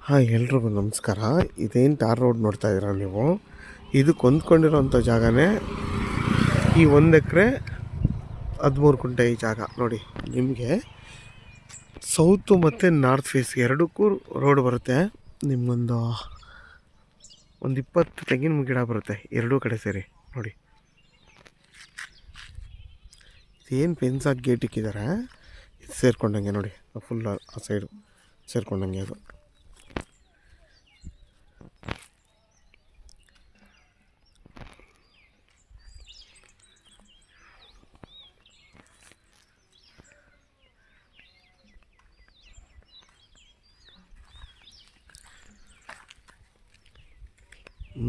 ಹಾಂ, ಎಲ್ರಿಗೂ ನಮಸ್ಕಾರ. ಇದೇನು ಟಾರ್ ರೋಡ್ ನೋಡ್ತಾ ಇದ್ದೀರಾ ನೀವು? ಇದಕ್ಕೆ ಹೊಂದ್ಕೊಂಡಿರೋಂಥ ಜಾಗನೇ ಈ 1 ಎಕರೆ 13 ಗುಂಟೆ ಈ ಜಾಗ ನೋಡಿ. ನಿಮಗೆ ಸೌತು ಮತ್ತು ನಾರ್ತ್ ಫೇಸ್ ಎರಡಕ್ಕೂ ರೋಡ್ ಬರುತ್ತೆ. ನಿಮಗೊಂದು 20 ತೆಂಗಿನ ಗಿಡ ಬರುತ್ತೆ ಎರಡೂ ಕಡೆ ಸೇರಿ ನೋಡಿ. ಇದೇನು ಫೆನ್ಸಾಗಿ ಗೇಟ್ ಇಕ್ಕಿದ್ದಾರೆ, ಇದು ಸೇರ್ಕೊಂಡಂಗೆ ನೋಡಿ. ಫುಲ್ ಆ ಸೈಡು ಸೇರ್ಕೊಂಡಂಗೆ ಅದು.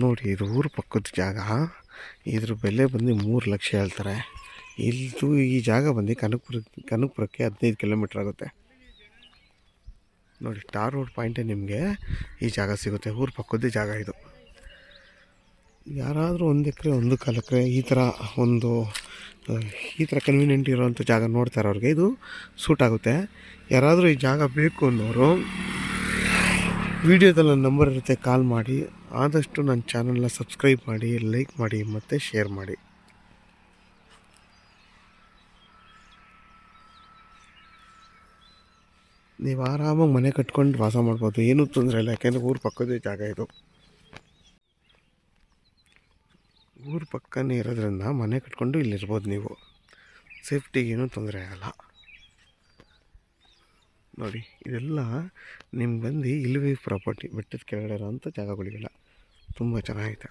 ನೋಡಿ, ಇದು ಊರು ಪಕ್ಕದ ಜಾಗ. ಇದ್ರ ಬೆಲೆ ಬಂದು 3 ಲಕ್ಷ ಹೇಳ್ತಾರೆ. ಇದು ಈ ಜಾಗ ಬಂದು ಕನಕಪುರಕ್ಕೆ 15 ಕಿಲೋಮೀಟ್ರ್ ಆಗುತ್ತೆ ನೋಡಿ. ಟಾರ್ ರೋಡ್ ಪಾಯಿಂಟೇ ನಿಮಗೆ ಈ ಜಾಗ ಸಿಗುತ್ತೆ. ಊರು ಪಕ್ಕದ ಜಾಗ ಇದು. ಯಾರಾದರೂ 1 ಎಕರೆ 1.25 ಎಕರೆ ಈ ಥರ ಕನ್ವೀನಿಯೆಂಟ್ ಇರೋವಂಥ ಜಾಗ ನೋಡ್ತಾ ಇರೋರಿಗೆ ಇದು ಸೂಟ್ ಆಗುತ್ತೆ. ಯಾರಾದರೂ ಈ ಜಾಗ ಬೇಕು ಅನ್ನೋರು ವಿಡಿಯೋದಲ್ಲಿ ನನ್ನ ನಂಬರ್ ಇರುತ್ತೆ, ಕಾಲ್ ಮಾಡಿ. ಆದಷ್ಟು ನನ್ನ ಚಾನಲ್ನ ಸಬ್ಸ್ಕ್ರೈಬ್ ಮಾಡಿ, ಲೈಕ್ ಮಾಡಿ ಮತ್ತು ಶೇರ್ ಮಾಡಿ. ನೀವು ಆರಾಮಾಗಿ ಮನೆ ಕಟ್ಕೊಂಡು ವಾಸ ಮಾಡ್ಬೋದು, ಏನೂ ತೊಂದರೆ ಇಲ್ಲ. ಯಾಕೆಂದರೆ ಊರು ಪಕ್ಕದೇ ಜಾಗ ಇದು. ಊರು ಪಕ್ಕನೇ ಇರೋದ್ರಿಂದ ಮನೆ ಕಟ್ಕೊಂಡು ಇಲ್ಲಿರ್ಬೋದು ನೀವು. ಸೇಫ್ಟಿಗೇನೂ ತೊಂದರೆ ಆಗಲ್ಲ ನೋಡಿ. ಇದೆಲ್ಲ ನಿಮ್ಗೆ ಬಂದು ಇಲ್ವಿ ಪ್ರಾಪರ್ಟಿ, ಬೆಟ್ಟದ ಕೆಳಗಡೆ ಇರೋಂಥ ಜಾಗಗಳಿಗೆಲ್ಲ ತುಂಬ ಚೆನ್ನಾಗಿದೆ.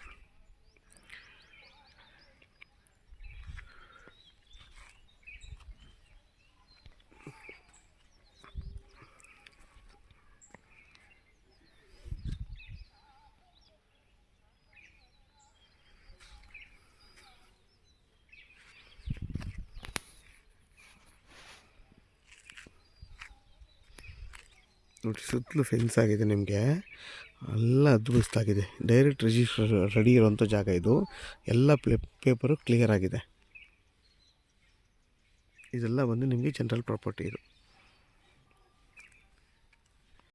ನೋಡಿ, ಸುತ್ತಲೂ ಫೆನ್ಸ್ ಆಗಿದೆ. ನಿಮಗೆ ಎಲ್ಲ ಅದ್ಭುತವಾಗಿದೆ. ಡೈರೆಕ್ಟ್ ರಿಜಿಸ್ಟರ್ ರೆಡಿ ಇರೋಂಥ ಜಾಗ ಇದು. ಎಲ್ಲ ಪೇಪರು ಕ್ಲಿಯರ್ ಆಗಿದೆ. ಇದೆಲ್ಲ ಬಂದು ನಿಮಗೆ ಜನರಲ್ ಪ್ರಾಪರ್ಟಿ ಇದು.